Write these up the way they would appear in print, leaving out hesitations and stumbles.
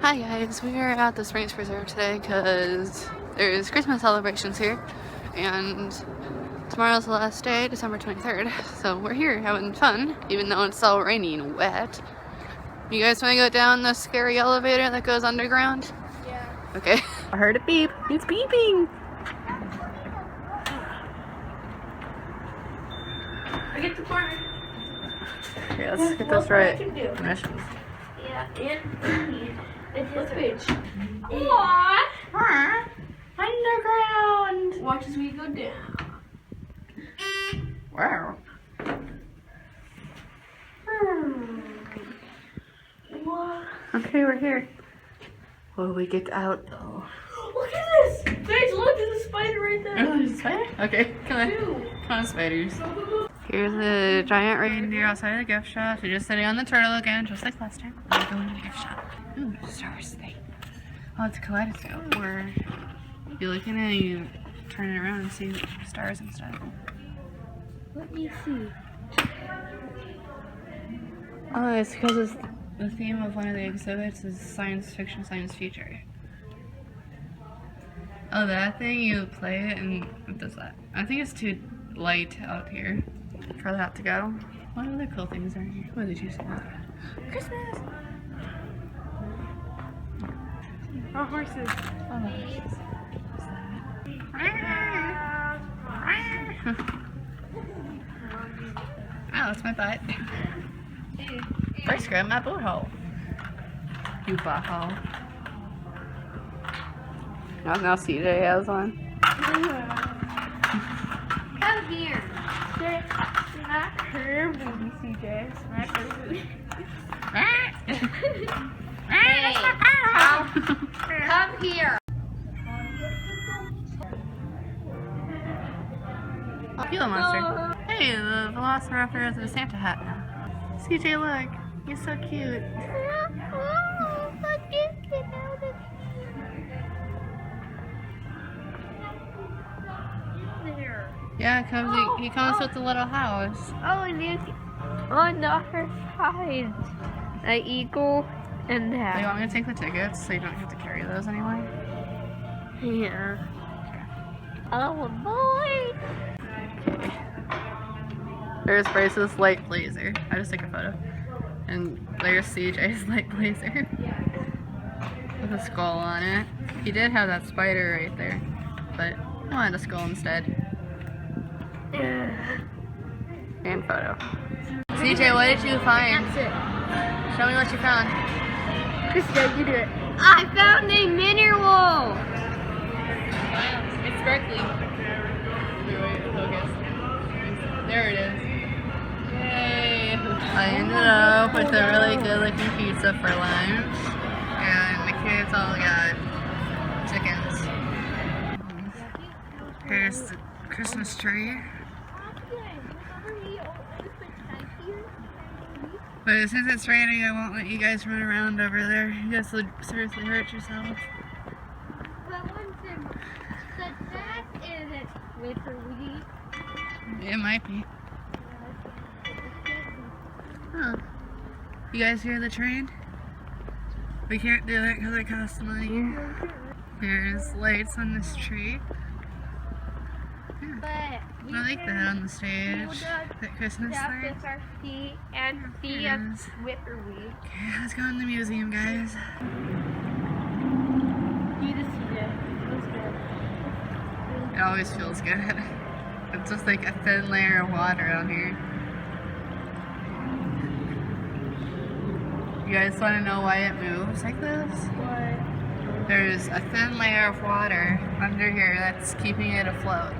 Hi guys, we are at the Springs Preserve today because there's Christmas celebrations here and tomorrow's the last day, December 23rd. So we're here having fun, even though it's all rainy and wet. You guys want to go down the scary elevator that goes underground? Yeah. Okay. I heard it beep. It's beeping! I get the corner. Okay, let's get this right. Missions. Yeah, and it's his page. Aww. Underground. Watch as we go down. Wow. Okay, we're here. Will we get out though? Look at this! Guys, look, there's a spider right there. Oh, there's a spider? Okay, come on. Come on, spiders. Here's a giant reindeer outside of the gift shop. They're just sitting on the turtle again, just like last time. We're going to the gift shop. Ooh, stars thing. Oh, it's a kaleidoscope where you look in it and you turn it around and see stars and stuff. Let me see. Oh, it's because it's the theme of one of the exhibits is science fiction, science future. Oh, that thing, you play it and it does that. I think it's too light out here for that to go. What other cool things are here? What did you say? Christmas! Oh, horses. Oh, horses. Oh, that's my butt. First grab my butthole. You butthole. Oh, now CJ has one. Come here. Smack her booty, CJ. Smack her booty. Hey, come here. Gila monster. Hey, the Velociraptor has a Santa hat now. CJ, look. He's so cute. Yeah, he comes with the little house. Oh, and you on the other side. An eagle and Do that. you want me to take the tickets so you don't have to carry those anymore? Yeah. Oh boy. There's Bryce's light blazer. I just took a photo. And there's CJ's light blazer. With a skull on it. He did have that spider right there. But I wanted a skull instead. And photo. CJ, what did you find? That's it. Show me what you found. Krista, you do it. I found a mineral. It's sparkly. Focus. There it is. Yay! I ended up with a really good looking pizza for lunch. And the kids all got chickens. Here's the Christmas tree. But since it's raining, I won't let you guys run around over there. You guys will seriously hurt yourselves. It might be. Huh. You guys hear the train? We can't do it because it costs money. There's lights on this tree. Yeah. I like that on the stage. That Christmas light. And see a whippoorwill. Okay, let's go in the museum, guys. You just see it. It feels good. It always feels good. It's just like a thin layer of water on here. You guys want to know why it moves like this? What? There's a thin layer of water under here that's keeping it afloat.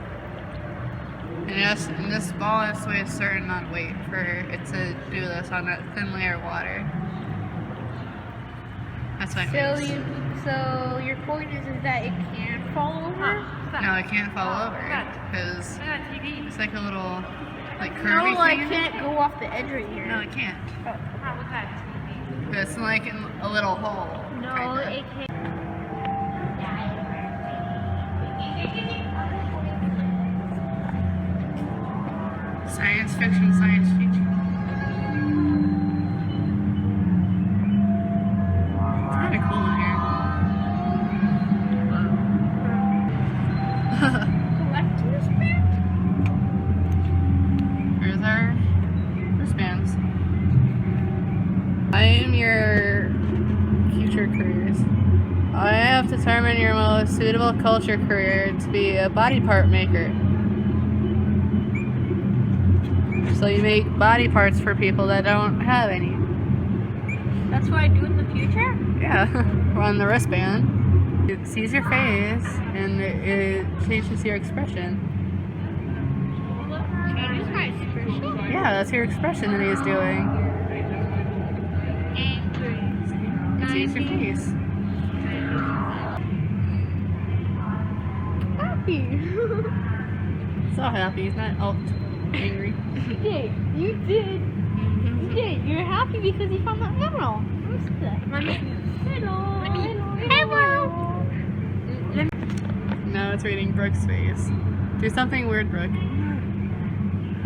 And this ball has to weigh a certain amount of weight for it to do this on that thin layer of water. That's why it moves. So your point is that it can fall over? No, it can't fall over because it's like a little curvy No, I thing. can't go off the edge right here. No, it can't. Oh, how was that? It's like in a little hole. No, kinda. it can't. Science fiction, science fiction. It's kind of cool in here. future careers. I have determined your most suitable culture career to be a body part maker. So you make body parts for people that don't have any. That's what I do in the future? Yeah, on the wristband. It sees your face and it changes your expression. Changes my expression? Yeah, that's your expression that he's doing. Angry. It sees your face. Happy. So happy, he's not angry. You did. You did. You did. You're happy because you found that mineral. What's that? Hello. Hello. Now it's reading Brooke's face. Do something weird, Brooke.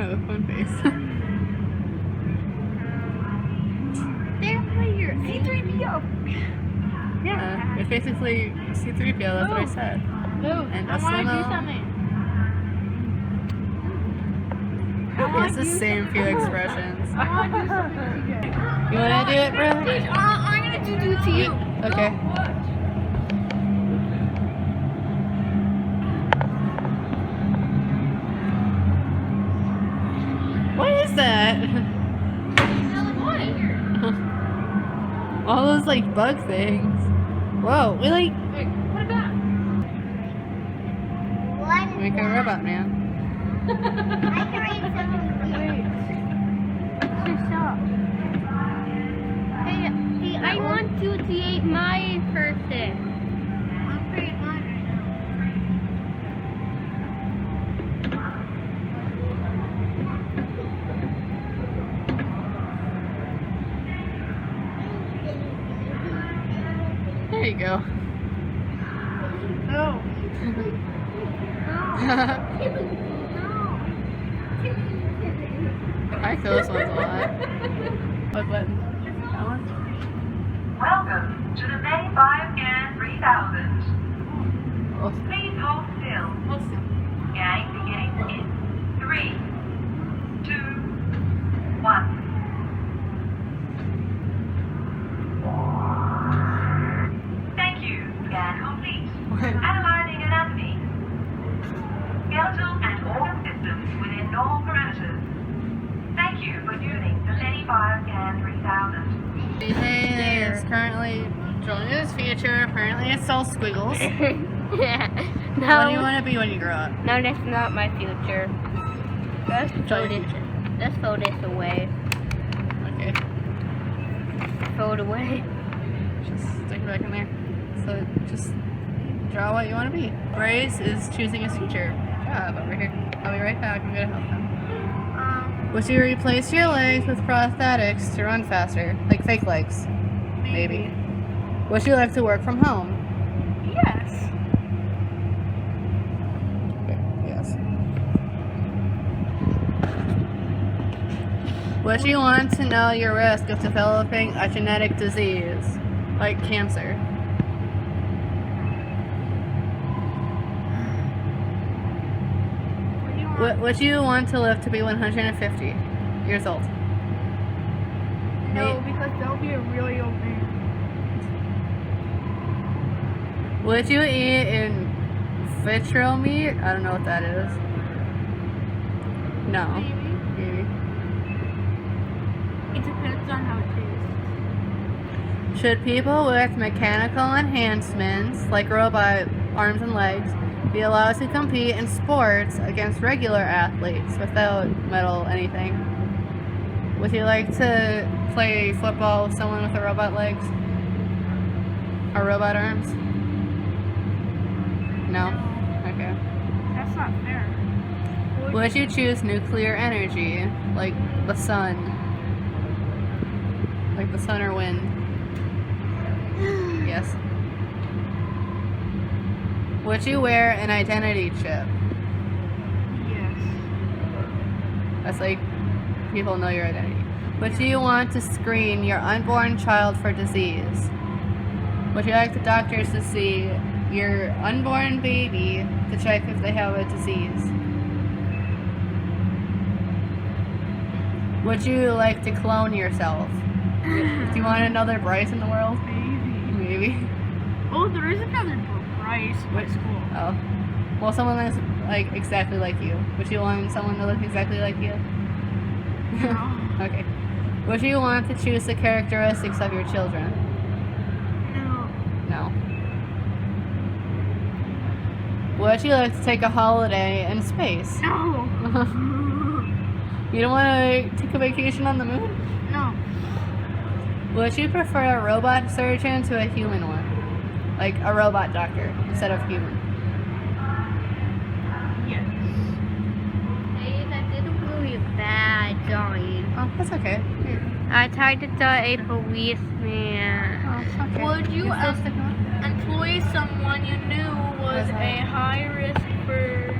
Oh, fun face. They're here. C3PO. Yeah, it's basically C3PO, that's what I said. Move. And I want to do Asuna. something. It's the same few expressions. I want to do something to you. You wanna do it, Brooke? I'm going to do it to you. Okay. What is that? All those like bug things. Whoa, we like What about? make a robot man. I can read some of Hey, I want to create my person. I'll create mine There you go. right now. I like those ones a lot. What button? That one? Welcome to the May 5 Scan 3000. Oh, Please hold still. Scanning beginning in 3, 2, 1. Thank you. Scan complete. Analyzing anatomy. Skeletal and organ systems within normal parameters. Thank you for using the May 5 Scan 3000. Hey, is currently joining his future. Apparently, it's all squiggles. What do you want to be when you grow up? No, that's not my future. Let's throw this away. Okay, Throw it away. just stick it back in there. So just draw what you want to be. Brace is choosing his future. Good job over here. I'll be right back. I'm gonna help him. Would you replace your legs with prosthetics to run faster? Like fake legs? Maybe. Would you like to work from home? Yes. Yes. Would you want to know your risk of developing a genetic disease, like cancer? Would you want to live to be 150 years old? No, because that'll be a really old man. Would you eat in vitro meat? I don't know what that is. No. Maybe. It depends on how it tastes. Should people with mechanical enhancements, like robot arms and legs, be allowed to compete in sports against regular athletes without metal anything? Would you like to play football with someone with a robot legs? Or robot arms? No? Okay. That's not fair. Would you choose nuclear energy, like the sun? Like the sun or wind? Yes. Would you wear an identity chip? Yes. That's like people know your identity. Would you want to screen your unborn child for disease? Would you like the doctors to see your unborn baby to check if they have a disease? Would you like to clone yourself? Do you want another Bryce in the world? Maybe. maybe. Oh, there is another book, right? My school. Oh. Well, someone that's like exactly like you. Would you want someone to look exactly like you? No. Okay. Would you want to choose the characteristics of your children? No. No. Would you like to take a holiday in space? No. You don't want to take a vacation on the moon? No. Would you prefer a robot surgeon to a human one? Like a robot doctor instead of human? Yes. Hey, that did really bad, Johnny. Oh, that's okay. Here. I tried to tell a policeman. Oh, okay. Would you You're still sticking on? employ someone you knew was a high risk for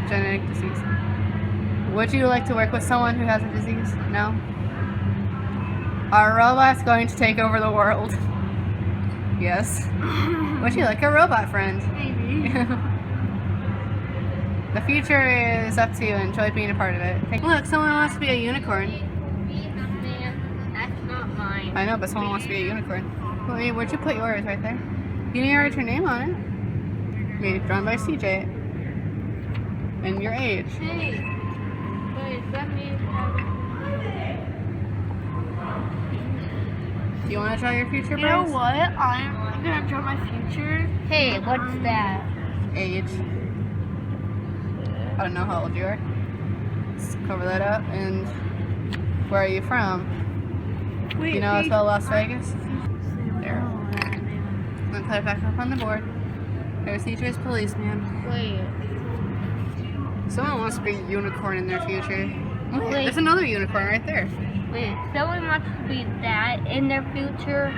Genetic disease. Would you like to work with someone who has a disease? No? Are robots going to take over the world? Yes. Would you like a robot friend? maybe? The future is up to you. Enjoy being a part of it. Look, someone wants to be a unicorn. That's not mine. I know, but someone wants to be a unicorn. Wait, where'd you put yours? Right there? You need to write your name on it. Maybe drawn by CJ. And your age. Hey. Wait, that means Do you want to draw your future, you know Bryce? what? I'm gonna draw my future. Hey, what's that? Age. I don't know how old you are. Just cover that up. And where are you from? Wait, You know how to spell Las Vegas? There. I'm gonna put it back up on the board. There's CJ's policeman. Wait. Someone wants to be a unicorn in their future. Oh, Wait. there's another unicorn right there. Wait, someone wants to be that in their future?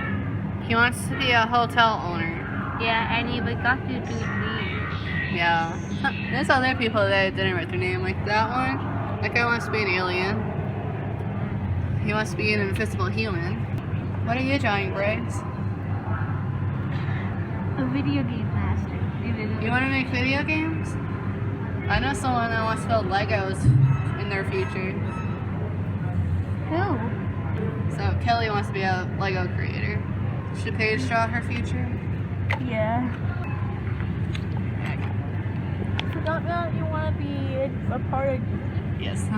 He wants to be a hotel owner. Yeah, and he would got to do these. Yeah. There's other people that didn't write their name. Like that one. That guy wants to be an alien. He wants to be an invisible human. What are you drawing, Bryce? A video game master. You want to make video games? I know someone that wants to build Legos in their future. Who? So Kelly wants to be a Lego creator. Should Paige draw her future? Yeah. I forgot that you want to be a part of. Yes.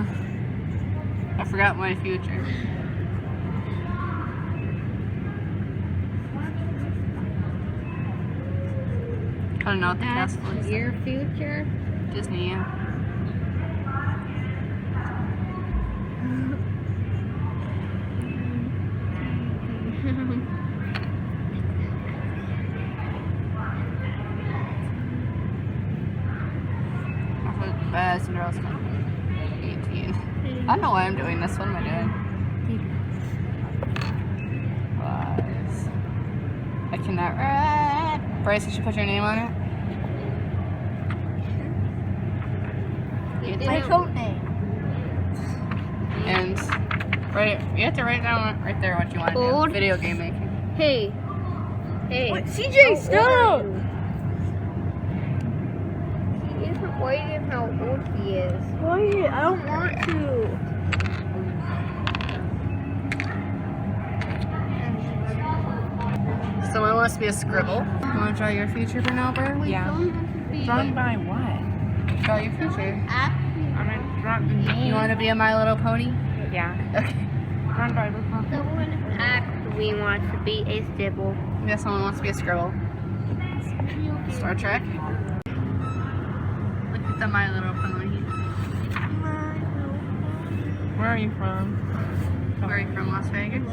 I forgot my future. I don't know what the castle is. Your future? Disney, yeah. Cinderella's 18. I don't know why I'm doing this. What am I doing? Bryce. I cannot write. Bryce, you should put your name on it. My code name. And you have to write down right there what you want to Old. do. Video game making. Hey. Hey. Wait, CJ, stop! He isn't waiting how old he is. Wait, I don't want to. Someone wants to be a scribble. You want to draw your future for now, Bert? Yeah. Drawn by what? Draw your future. I'm gonna draw the name. You want to be a My Little Pony? Yeah. Okay. Drawn by the pony. Someone actually wants to be a Sybil. Yeah, someone wants to be a scribble. Star Trek. Look at the My Little Pony. Where are you from? Where are you from? Las Vegas?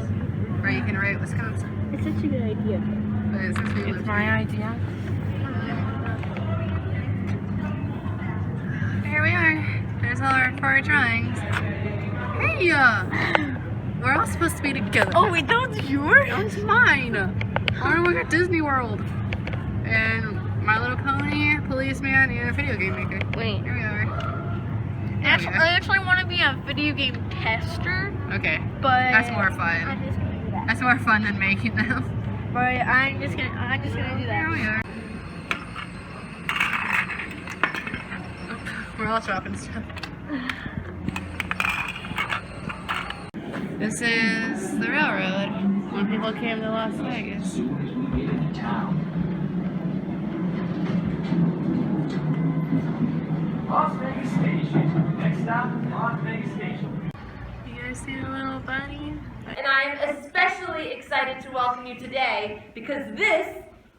Or you can write Wisconsin. It's such a good idea. But it's just It's my idea. Here we are. There's all our 4 drawings. Hey! We're all supposed to be together. Oh wait, that was yours? That was mine! I want to work at Disney World. And My Little Pony, Policeman, and a video game maker. Wait. Here we are. I actually want to be a video game tester, Okay. but That's more I'm fun. just gonna do that. That's more fun than making them. But I'm just gonna do Here that. we are. We're all dropping stuff. This is the railroad when people came to Las Vegas. Las Vegas Station. Next stop, Las Vegas Station. You guys see the little bunny? And I am especially excited to welcome you today because this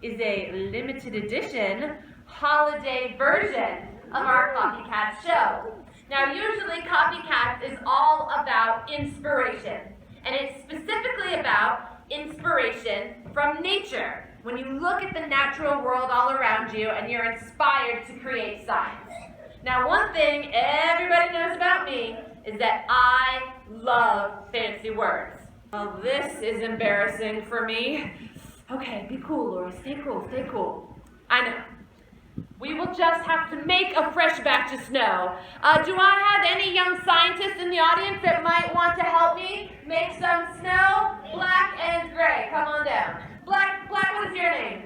is a limited edition holiday version of our Copycat show. Now, usually Copycat is all about inspiration, and it's specifically about inspiration from nature. When you look at the natural world all around you and you're inspired to create science. Now, one thing everybody knows about me is that I love fancy words. Well, this is embarrassing for me. Okay, be cool, Laura. Stay cool, stay cool. I know. We will just have to make a fresh batch of snow. Do I have any young scientists in the audience that might want to help me make some snow? Black and gray, come on down. Black, what is your name?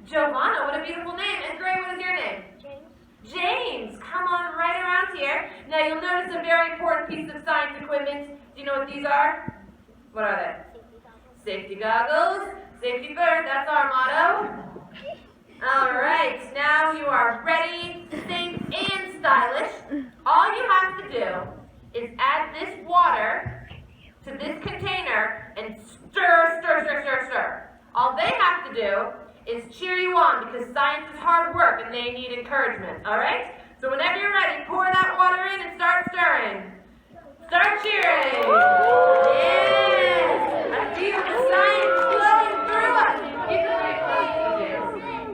Giovanna, what a beautiful name. And Gray, what is your name? James, come on right around here. Now you'll notice a very important piece of science equipment. Do you know what these are? What are they? Safety goggles. Safety first, that's our motto. Alright, now you are ready, safe, and stylish. All you have to do is add this water to this container and stir, stir, stir, stir, stir. All they have to do is cheer you on because science is hard work and they need encouragement, alright? So whenever you're ready, pour that water in and start stirring. Start cheering! Yes! I feel the science flowing through us. You can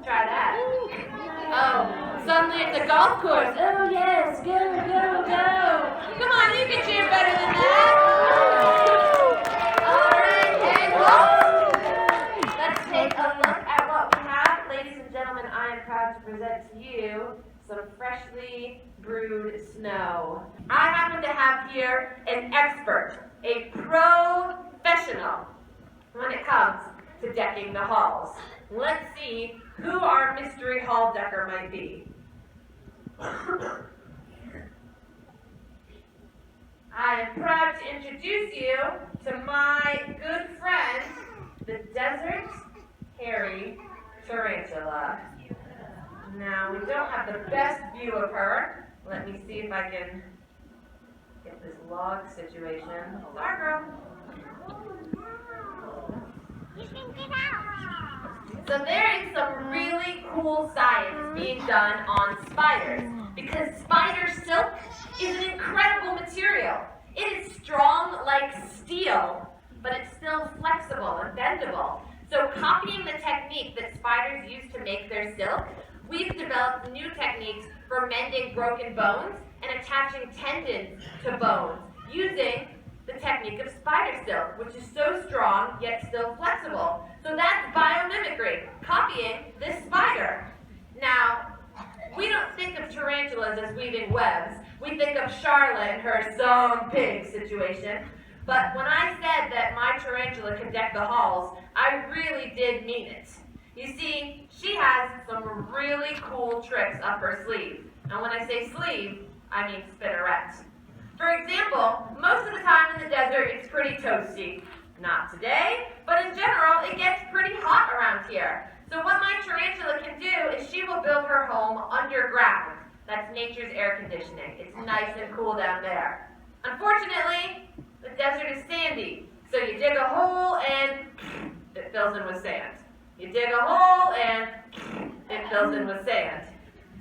try that. Oh, suddenly it's a golf course. Oh yes, go, go, go. Come on, you can cheer better than that. Alright, and let's take a look at what we have. Ladies and gentlemen, I am proud to present to you some freshly brewed snow. I happen to have here an expert, a professional when it comes to decking the halls. Let's see who our mystery hall decker might be. I am proud to introduce you to my good friend, the desert hairy tarantula. Now, we don't have the best view of her. Let me see if I can get this log situation. Sorry, girl. So there is some really cool science being done on spiders because spider silk is an incredible material. It is strong like steel, but it's still flexible and bendable. So copying the technique that spiders use to make their silk, we've developed new techniques for mending broken bones and attaching tendons to bones using the technique of spider silk, which is so strong yet still flexible. So that's biomimicry, copying this spider. Now, we don't think of tarantulas as weaving webs. We think of Charlotte and her some pig situation. But when I said that my tarantula can deck the halls, I really did mean it. You see, she has some really cool tricks up her sleeve. And when I say sleeve, I mean spinneret. For example, most of the time in the desert, it's pretty toasty. Not today, but in general, it gets pretty hot around here. So what my tarantula can do is she will build her home underground. That's nature's air conditioning. It's nice and cool down there. Unfortunately, the desert is sandy. So you dig a hole and it fills in with sand. You dig a hole and it fills in with sand.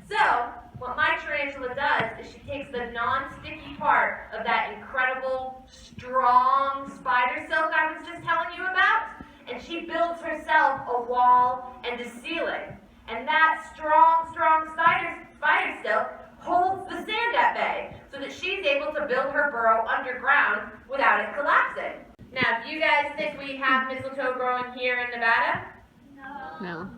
So, what my tarantula does is she takes the non-sticky part of that incredible, strong spider silk I was just telling you about, and she builds herself a wall and a ceiling. And that strong spider silk holds the sand at bay so that she's able to build her burrow underground without it collapsing. Now, do you guys think we have mistletoe growing here in Nevada? No.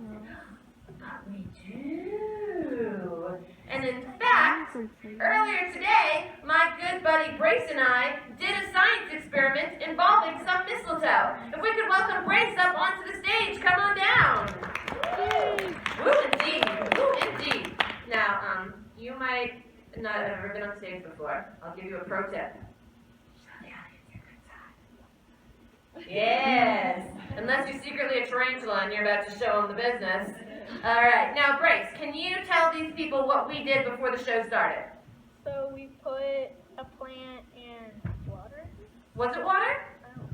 We do. And in fact, earlier today, my good buddy Brace and I did a science experiment involving some mistletoe. If we could welcome Brace up onto the stage, come on down. Woo, indeed. Woo, indeed. Now, you might not have ever been on stage before. I'll give you a pro tip. Show the audience your good side. Yes. Unless you're secretly a tarantula and you're about to show them the business. All right, now Brace, can you tell these people what we did before the show started? So we put a plant in water. Was it water? I don't know.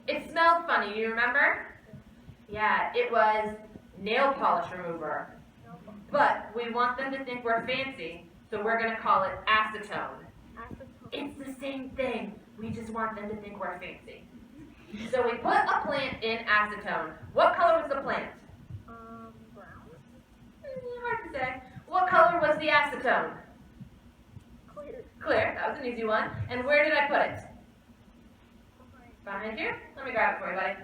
It smelled funny, you remember? Yeah, it was nail polish remover. But we want them to think we're fancy, so we're going to call it acetone. It's the same thing. We just want them to think we're fancy. So we put a plant in acetone. What color was the plant? Brown. Hard to say. What color was the acetone? Clear. Clear. That was an easy one. And where did I put it? Behind you? Let me grab it for you, buddy.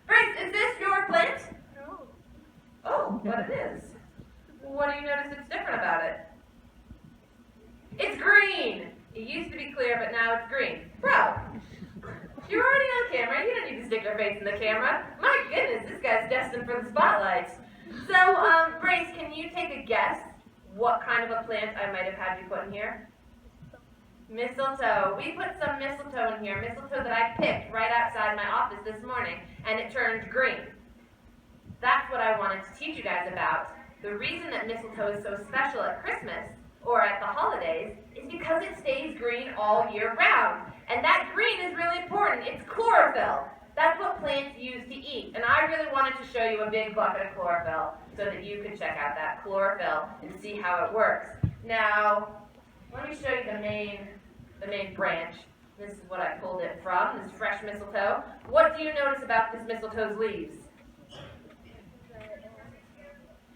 Grace, is this your plant? No. Oh, but it is. What do you notice that's different about it? It's green. It used to be clear, but now it's green. Bro, you're already on camera. You don't need to stick your face in the camera. My goodness, this guy's destined for the spotlight. So, Grace, can you take a guess what kind of a plant I might have had you put in here? Mistletoe. We put some mistletoe in here, mistletoe that I picked right outside my office this morning, and it turned green. That's what I wanted to teach you guys about. The reason that mistletoe is so special at Christmas, or at the holidays, is because it stays green all year round. And that green is really important. It's chlorophyll. That's what plants use to eat. And I really wanted to show you a big bucket of chlorophyll so that you could check out that chlorophyll and see how it works. Now, let me show you the main branch. This is what I pulled it from, this fresh mistletoe. What do you notice about this mistletoe's leaves?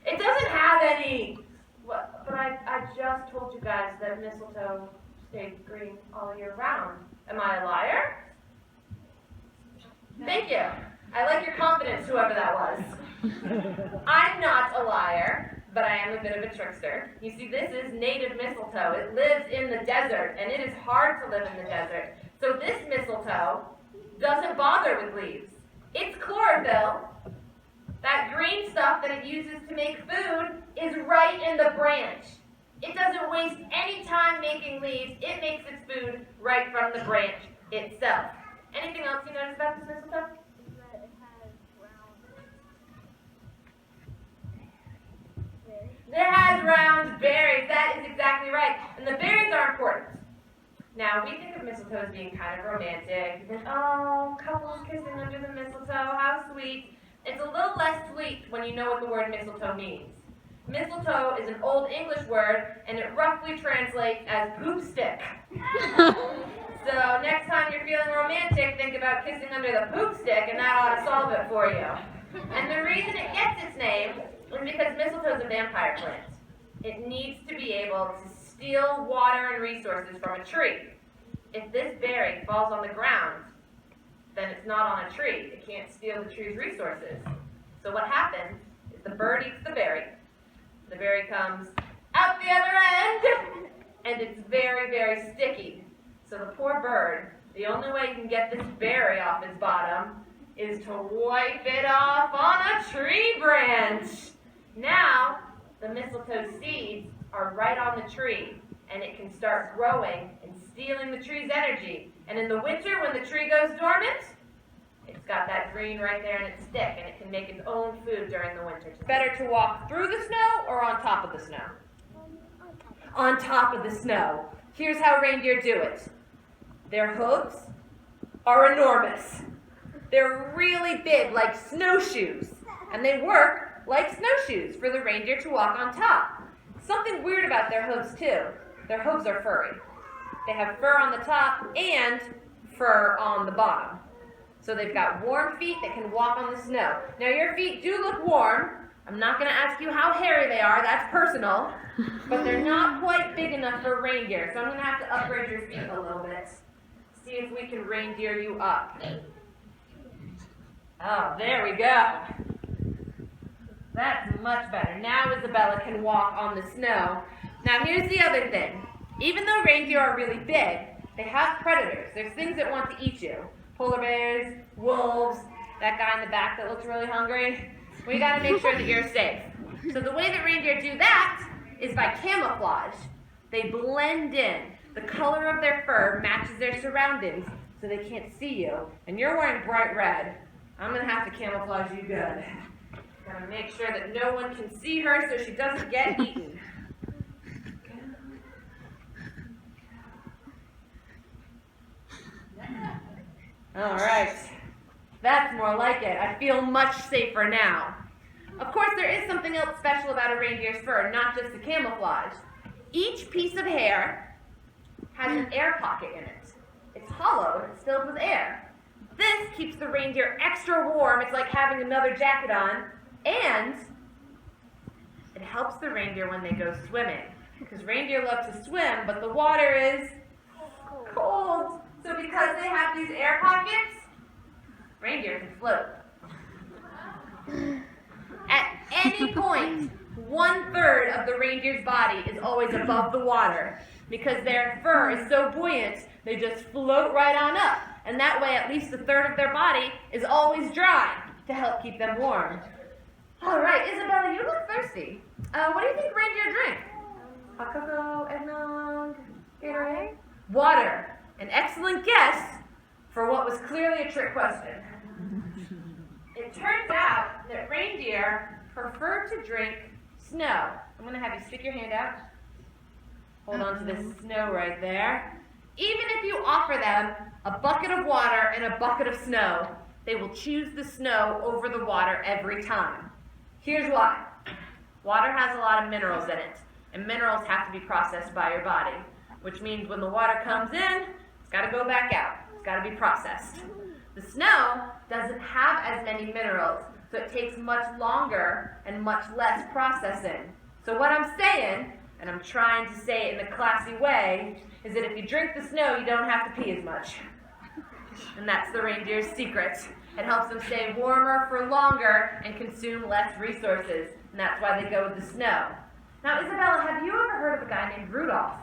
It doesn't have any. But I just told you guys that mistletoe stays green all year round. Am I a liar? Thank you. I like your confidence, whoever that was. I'm not a liar, but I am a bit of a trickster. You see, this is native mistletoe. It lives in the desert, and it is hard to live in the desert. So this mistletoe doesn't bother with leaves. It's chlorophyll. That green stuff that it uses to make food is right in the branch. It doesn't waste any time making leaves. It makes its food right from the branch itself. Anything else you notice about this mistletoe? That it has round berries. It has round berries. That is exactly right. And the berries are important. Now, we think of mistletoe as being kind of romantic. You think, oh, couples kissing under the mistletoe, how sweet. It's a little less sweet when you know what the word mistletoe means. Mistletoe is an Old English word, and it roughly translates as poop stick. So next time you're feeling romantic, think about kissing under the poop stick, and that ought to solve it for you. And the reason it gets its name is because mistletoe is a vampire plant. It needs to be able to steal water and resources from a tree. If this berry falls on the ground, then it's not on a tree. It can't steal the tree's resources. So what happens is the bird eats the berry. The berry comes out the other end, and it's very, very sticky. So the poor bird, the only way you can get this berry off its bottom is to wipe it off on a tree branch. Now, the mistletoe seeds are right on the tree, and it can start growing and stealing the tree's energy. And in the winter, when the tree goes dormant, it's got that green right there in its stick, and it can make its own food during the winter. It's better to walk through the snow or on top of the snow? On top of the snow. Here's how reindeer do it. Their hooves are enormous. They're really big, like snowshoes, and they work like snowshoes for the reindeer to walk on top. Something weird about their hooves, too. Their hooves are furry. They have fur on the top and fur on the bottom. So they've got warm feet that can walk on the snow. Now your feet do look warm. I'm not going to ask you how hairy they are. That's personal. But they're not quite big enough for reindeer. So I'm going to have to upgrade your feet a little bit. See if we can reindeer you up. Oh, there we go. That's much better. Now Isabella can walk on the snow. Now here's the other thing. Even though reindeer are really big, they have predators. There's things that want to eat you. Polar bears, wolves, that guy in the back that looks really hungry. We got to make sure that you're safe. So the way that reindeer do that is by camouflage. They blend in. The color of their fur matches their surroundings. so they can't see you. And you're wearing bright red. I'm gonna have to camouflage you good. Gotta make sure that no one can see her so she doesn't get eaten. All right, that's more like it. I feel much safer now. Of course, there is something else special about a reindeer's fur, not just the camouflage. Each piece of hair has an air pocket in it. It's hollow and it's filled with air. This keeps the reindeer extra warm. It's like having another jacket on. And it helps the reindeer when they go swimming. Because reindeer love to swim, but the water is cold. So because they have these air pockets, reindeer can float. At any point, 1/3 of the reindeer's body is always above the water. Because their fur is so buoyant, they just float right on up. And that way, at least 1/3 of their body is always dry to help keep them warm. All right, Isabella, you look thirsty. What do you think reindeer drink? Hot cocoa, eggnog, Gatorade? Water. An excellent guess for what was clearly a trick question. It turns out that reindeer prefer to drink snow. I'm going to have you stick your hand out. Hold on to this snow right there. Even if you offer them a bucket of water and a bucket of snow, they will choose the snow over the water every time. Here's why. Water has a lot of minerals in it, and minerals have to be processed by your body, which means when the water comes in, it's got to go back out. It's got to be processed. The snow doesn't have as many minerals, so it takes much longer and much less processing. So what I'm saying, and I'm trying to say it in a classy way, is that if you drink the snow, you don't have to pee as much. And that's the reindeer's secret. It helps them stay warmer for longer and consume less resources. And that's why they go with the snow. Now, Isabella, have you ever heard of a guy named Rudolph?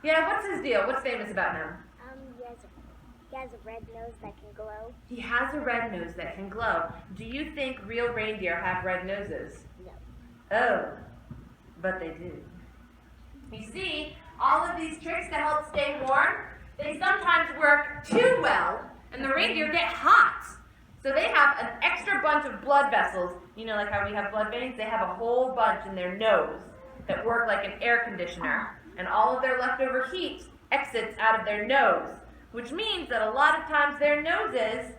Yeah, what's his deal? What's famous about him? He has a red nose that can glow. He has a red nose that can glow. Do you think real reindeer have red noses? No. Oh, but they do. You see, all of these tricks to help stay warm, they sometimes work too well, and the reindeer get hot. So they have an extra bunch of blood vessels. You know, like how we have blood veins? They have a whole bunch in their nose that work like an air conditioner. And all of their leftover heat exits out of their nose, which means that a lot of times their noses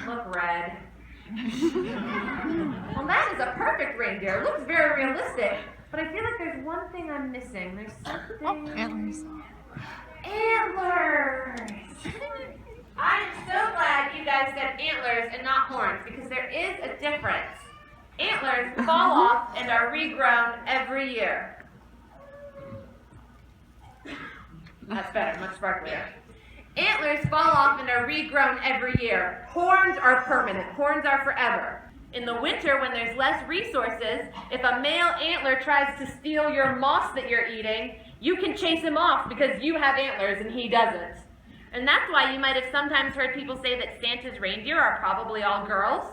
look red. Well, that is a perfect reindeer. It looks very realistic. But I feel like there's one thing I'm missing. There's something... Antlers. Antlers! I am so glad you guys said antlers and not horns, because there is a difference. Antlers fall off and are regrown every year. That's better, much sparklier. Antlers fall off and are regrown every year. Horns are permanent. Horns are forever. In the winter, when there's less resources, if a male antler tries to steal your moss that you're eating, you can chase him off because you have antlers and he doesn't. And that's why you might have sometimes heard people say that Santa's reindeer are probably all girls,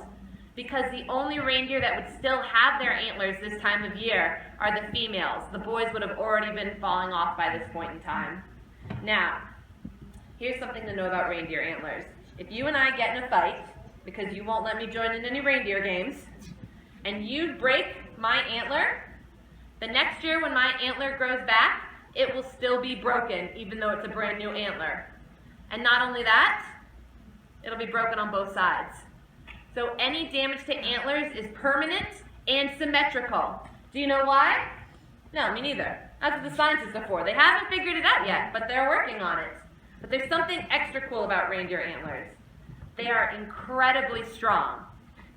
because the only reindeer that would still have their antlers this time of year are the females. The boys would have already been falling off by this point in time. Now, here's something to know about reindeer antlers. If you and I get in a fight, because you won't let me join in any reindeer games, and you break my antler, the next year when my antler grows back, it will still be broken, even though it's a brand new antler. And not only that, it'll be broken on both sides. So any damage to antlers is permanent and symmetrical. Do you know why? No, me neither. That's what the scientists are for. They haven't figured it out yet, but they're working on it. But there's something extra cool about reindeer antlers. They are incredibly strong.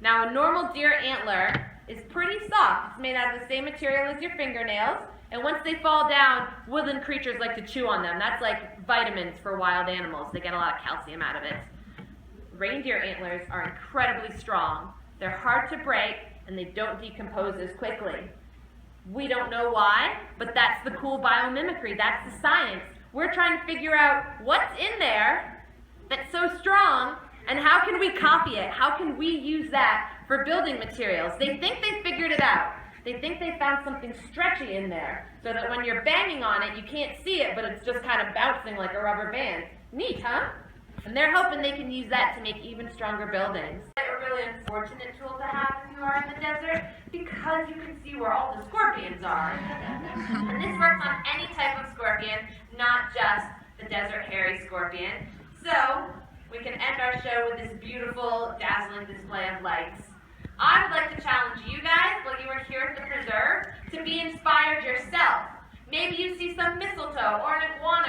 Now, a normal deer antler is pretty soft. It's made out of the same material as your fingernails, and once they fall down, woodland creatures like to chew on them. That's like vitamins for wild animals. They get a lot of calcium out of it. Reindeer antlers are incredibly strong. They're hard to break, and they don't decompose as quickly. We don't know why, but that's the cool biomimicry. That's the science. We're trying to figure out what's in there that's so strong, and how can we copy it? How can we use that for building materials? They think they figured it out. They think they found something stretchy in there, so that when you're banging on it, you can't see it, but it's just kind of bouncing like a rubber band. Neat, huh? And they're hoping they can use that to make even stronger buildings. A really unfortunate tool to have if you are in the desert because you can see where all the scorpions are. And this works on any type of scorpion, not just the desert hairy scorpion. So, we can end our show with this beautiful, dazzling display of lights. I would like to challenge you guys, while you are here at the preserve, to be inspired yourself. Maybe you see some mistletoe or an iguana